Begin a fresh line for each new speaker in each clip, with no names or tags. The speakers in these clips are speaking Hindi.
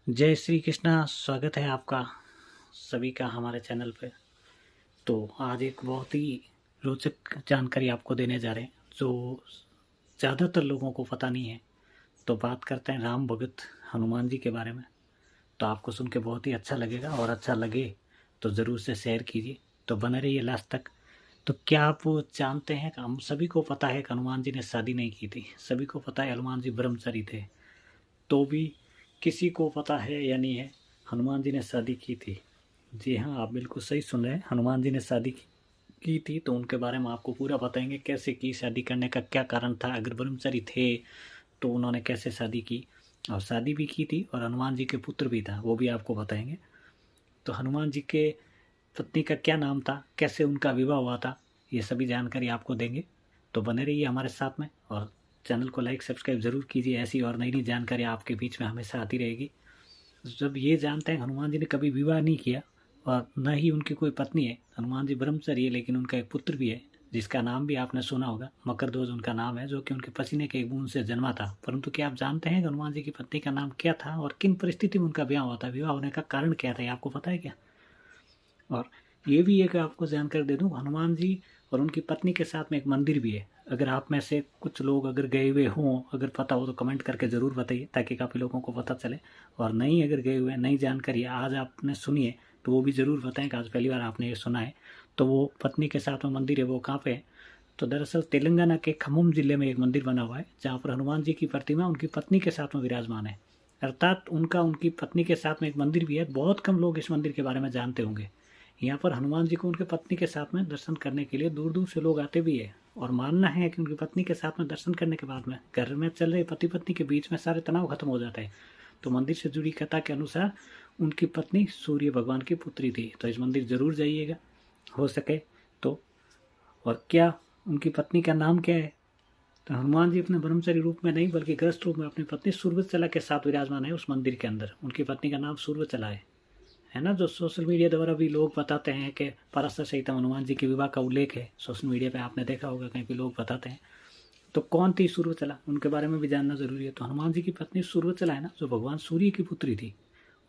जय श्री कृष्णा। स्वागत है आपका सभी का हमारे चैनल पे। तो आज एक बहुत ही रोचक जानकारी आपको देने जा रहे हैं जो ज़्यादातर लोगों को पता नहीं है। तो बात करते हैं राम भगत हनुमान जी के बारे में। तो आपको सुन के बहुत ही अच्छा लगेगा और अच्छा लगे तो ज़रूर से शेयर कीजिए। तो बने रहिए लास्ट तक। तो क्या आप जानते हैं कि हम सभी को पता है कि हनुमान जी ने शादी नहीं की थी। सभी को पता है हनुमान जी ब्रह्मचारी थे। तो भी किसी को पता है या नहीं है हनुमान जी ने शादी की थी। जी हाँ, आप बिल्कुल सही सुन रहे हैं। हनुमान जी ने शादी की थी। तो उनके बारे में आपको पूरा बताएंगे कैसे की, शादी करने का क्या कारण था, अगर ब्रह्मचारी थे तो उन्होंने कैसे शादी की, और शादी भी की थी और हनुमान जी के पुत्र भी था, वो भी आपको बताएंगे। तो हनुमान जी के पत्नी का क्या नाम था, कैसे उनका विवाह हुआ था, ये सभी जानकारी आपको देंगे। तो बने रहिए हमारे साथ में और चैनल को लाइक सब्सक्राइब ज़रूर कीजिए। ऐसी और नई नई जानकारी आपके बीच में हमेशा आती रहेगी। जब ये जानते हैं हनुमान जी ने कभी विवाह नहीं किया और न ही उनकी कोई पत्नी है, हनुमान जी ब्रह्मचारी है, लेकिन उनका एक पुत्र भी है जिसका नाम भी आपने सुना होगा, मकरध्वज उनका नाम है, जो कि उनके पसीने के एक बूंद से जन्मा था। परंतु क्या आप जानते हैं कि हनुमान जी की पत्नी का नाम क्या था और किन परिस्थिति में उनका विवाह हुआ था, विवाह होने का कारण क्या था, आपको पता है क्या? और ये भी एक आपको जानकारी दे दूं, हनुमान जी और उनकी पत्नी के साथ में एक मंदिर भी है। अगर आप में से कुछ लोग अगर गए हुए हों, अगर पता हो तो कमेंट करके ज़रूर बताइए ताकि काफ़ी लोगों को पता चले। और नहीं अगर गए हुए, नई जानकारी आज आपने सुनी है तो वो भी ज़रूर बताएं कि आज पहली बार आपने ये सुना है। तो वो पत्नी के साथ में मंदिर है, वो कहाँ पे है? तो दरअसल तेलंगाना के खम्मम जिले में एक मंदिर बना हुआ है जहाँ पर हनुमान जी की प्रतिमा उनकी पत्नी के साथ में विराजमान है। अर्थात उनकी पत्नी के साथ में एक मंदिर भी है। बहुत कम लोग इस मंदिर के बारे में जानते होंगे। यहाँ पर हनुमान जी को उनके पत्नी के साथ में दर्शन करने के लिए दूर दूर से लोग आते भी है। और मानना है कि उनकी पत्नी के साथ में दर्शन करने के बाद में घर में चल रहे पति पत्नी के बीच में सारे तनाव खत्म हो जाता है। तो मंदिर से जुड़ी कथा के अनुसार उनकी पत्नी सूर्य भगवान की पुत्री थी। तो इस मंदिर जरूर जाइएगा हो सके तो। और क्या उनकी पत्नी का नाम क्या है? तो हनुमान जी अपने ब्रह्मचारी रूप में नहीं बल्कि ग्रस्त रूप में अपनी पत्नी सूर्यचला के साथ विराजमान है उस मंदिर के अंदर। उनकी पत्नी का नाम सूर्यचला है ना। जो सोशल मीडिया द्वारा भी लोग बताते हैं कि पराशर सहित हनुमान जी के विवाह का उल्लेख है, सोशल मीडिया पे आपने देखा होगा, कहीं भी लोग बताते हैं। तो कौन थी सूर्यचला, उनके बारे में भी जानना जरूरी है। तो हनुमान जी की पत्नी सूर्यचला है ना, जो भगवान सूर्य की पुत्री थी।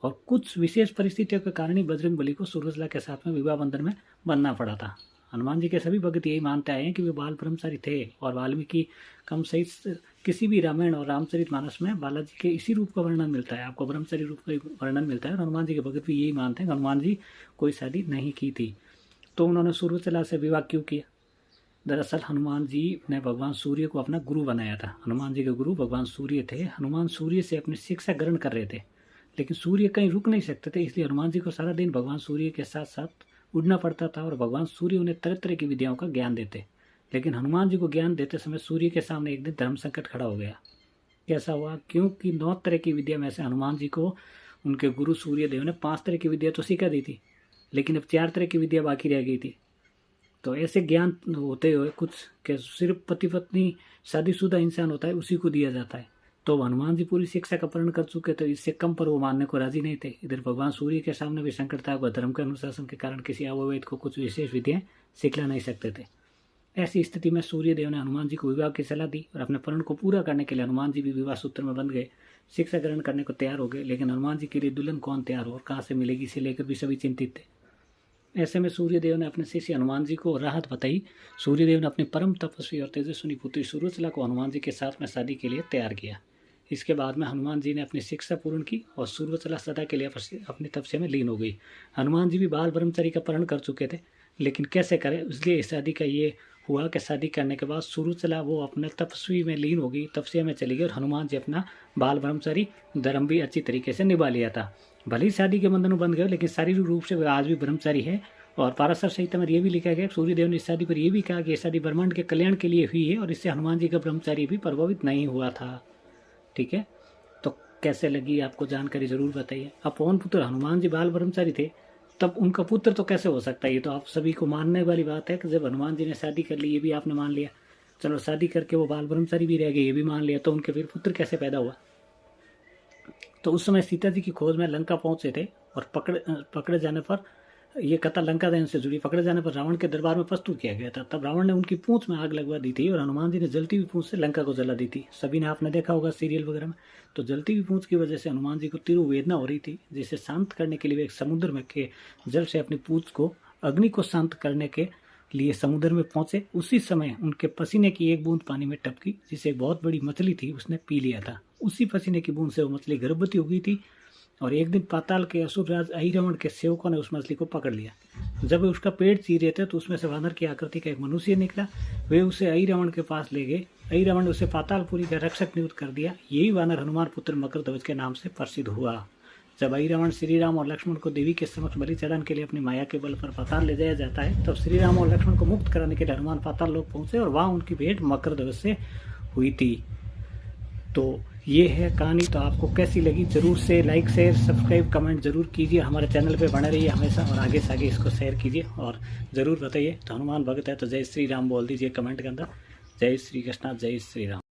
और कुछ विशेष परिस्थितियों के कारण ही बजरंग बली को सूर्यचला के साथ में विवाह बंधन में बनना पड़ा था। हनुमान जी के सभी भक्त यही मानते आए हैं कि वे बाल ब्रह्मचारी थे। और वाल्मीकि कम सहित किसी भी रामायण और रामचरितमानस में बालाजी के इसी रूप का वर्णन मिलता है, आपको ब्रह्मचारी रूप का वर्णन मिलता है। और हनुमान जी के भक्त भी यही मानते हैं कि हनुमान जी कोई शादी नहीं की थी। तो उन्होंने सूर्यचला से विवाह क्यों किया? दरअसल हनुमान जी ने भगवान सूर्य को अपना गुरु बनाया था। हनुमान जी के गुरु भगवान सूर्य थे। हनुमान सूर्य से अपनी शिक्षा ग्रहण कर रहे थे, लेकिन सूर्य कहीं रुक नहीं सकते थे, इसलिए हनुमान जी को सारा दिन भगवान सूर्य के साथ साथ उड़ना पड़ता था। और भगवान सूर्य उन्हें तरह तरह की विद्याओं का ज्ञान देते। लेकिन हनुमान जी को ज्ञान देते समय सूर्य के सामने एक दिन धर्म संकट खड़ा हो गया। कैसा हुआ? क्योंकि 9 तरह की विद्या में से हनुमान जी को उनके गुरु सूर्य देव ने 5 तरह की विद्या तो सिखा दी थी, लेकिन अब 4 तरह की विद्या बाकी रह गई थी। तो ऐसे ज्ञान होते हुए कुछ के सिर्फ पति पत्नी शादीशुदा इंसान होता है उसी को दिया जाता है। तो हनुमान जी पूरी शिक्षा का पालन कर चुके थे, इससे कम पर वो मानने को राजी नहीं थे। इधर भगवान सूर्य के सामने भी संकट था, वह धर्म के अनुशासन के कारण किसी अवैध को कुछ विशेष विद्याएं सिखला नहीं सकते थे। ऐसी स्थिति में सूर्य देव ने हनुमान जी को विवाह की सलाह दी और अपने प्रण को पूरा करने के लिए हनुमान जी भी विवाह सूत्र में बंध गए, शिक्षा ग्रहण करने को तैयार हो गए। लेकिन हनुमान जी के लिए दुल्हन कौन तैयार हो और कहाँ से मिलेगी, इसे लेकर भी सभी चिंतित थे। ऐसे में सूर्यदेव ने अपने शिष्य हनुमान जी को राहत बताई। सूर्यदेव ने अपनी परम तपस्वी और तेजस्विनी पुत्री सूर्यचला को हनुमान जी के साथ में शादी के लिए तैयार किया। इसके बाद में हनुमान जी ने अपनी शिक्षा पूर्ण की और सूर्यचला सदा के लिए अपनी तपस्या में लीन हो गई। हनुमान जी भी बाल ब्रह्मचारी का पालन कर चुके थे, लेकिन कैसे करें, इसलिए शादी का ये हुआ कि शादी करने के बाद सूर्यचला वो अपने तपस्वी में लीन हो गई, तपस्या में चली गई। और हनुमान जी अपना बाल ब्रह्मचारी धर्म भी अच्छी तरीके से निभा लिया था। भले ही शादी के बंधन बन गए, लेकिन शारीरिक रूप से वह आज भी ब्रह्मचारी है। और पाराशर संहिता में यह भी लिखा गया, सूर्यदेव ने इस शादी पर यह भी कहा कि यह शादी ब्रह्मांड के कल्याण के लिए हुई है और इससे हनुमान जी का ब्रह्मचारी भी प्रभावित नहीं हुआ था। ठीक है, तो कैसे लगी आपको जानकारी जरूर बताइए। अब पवन पुत्र हनुमान जी बाल ब्रह्मचारी थे, तब उनका पुत्र तो कैसे हो सकता है? ये तो आप सभी को मानने वाली बात है कि जब हनुमान जी ने शादी कर ली, ये भी आपने मान लिया, चलो शादी करके वो बाल ब्रह्मचारी भी रह गए, ये भी मान लिया, तो उनके फिर पुत्र कैसे पैदा हुआ? तो उस समय सीता जी की खोज में लंका पहुंचे थे और पकड़े जाने पर ये कथा लंका दहन से जुड़ी। पकड़े जाने पर रावण के दरबार में प्रस्तुत किया गया था। तब रावण ने उनकी पूंछ में आग लगवा दी थी और हनुमान जी ने जलती हुई पूंछ से लंका को जला दी थी। सभी ने आपने देखा होगा सीरियल वगैरह में। तो जलती हुई पूंछ की वजह से हनुमान जी को तीव्र वेदना हो रही थी, जिसे शांत करने के लिए वे एक समुद्र में के जल से अपनी पूंछ को, अग्नि को शांत करने के लिए समुद्र में पहुंचे। उसी समय उनके पसीने की एक बूंद पानी में टपकी, जिसे एक बहुत बड़ी मछली थी उसने पी लिया था। उसी पसीने की बूंद से वो मछली गर्भवती हो गई थी और एक दिन पाताल के असुर राज अहिरावण के सेवकों ने उस मछली को पकड़ लिया। जब वे उसका पेट चीर रहे थे तो उसमें से वानर की आकृति का एक मनुष्य निकला। वे उसे अहिरावण के पास ले गए। अहिरावण ने उसे पातालपुरी का रक्षक नियुक्त कर दिया। यही वानर हनुमान पुत्र मकरध्वज के नाम से प्रसिद्ध हुआ। जब अहिरावण श्री राम और लक्ष्मण को देवी के समक्ष बलि चढ़ाने के लिए अपनी माया के बल पर पाताल ले जाया जाता है, तब श्री राम और लक्ष्मण को मुक्त कराने के लिए हनुमान पाताल लोक पहुंचे और वहां उनकी भेंट मकरध्वज से हुई थी। तो ये है कहानी। तो आपको कैसी लगी जरूर से लाइक शेयर सब्सक्राइब कमेंट जरूर कीजिए। हमारे चैनल पे बने रहिए हमेशा और आगे से आगे इसको शेयर कीजिए और ज़रूर बताइए। तो हनुमान भक्त है तो जय श्री राम बोल दीजिए कमेंट के अंदर। जय श्री कृष्णा, जय श्री राम।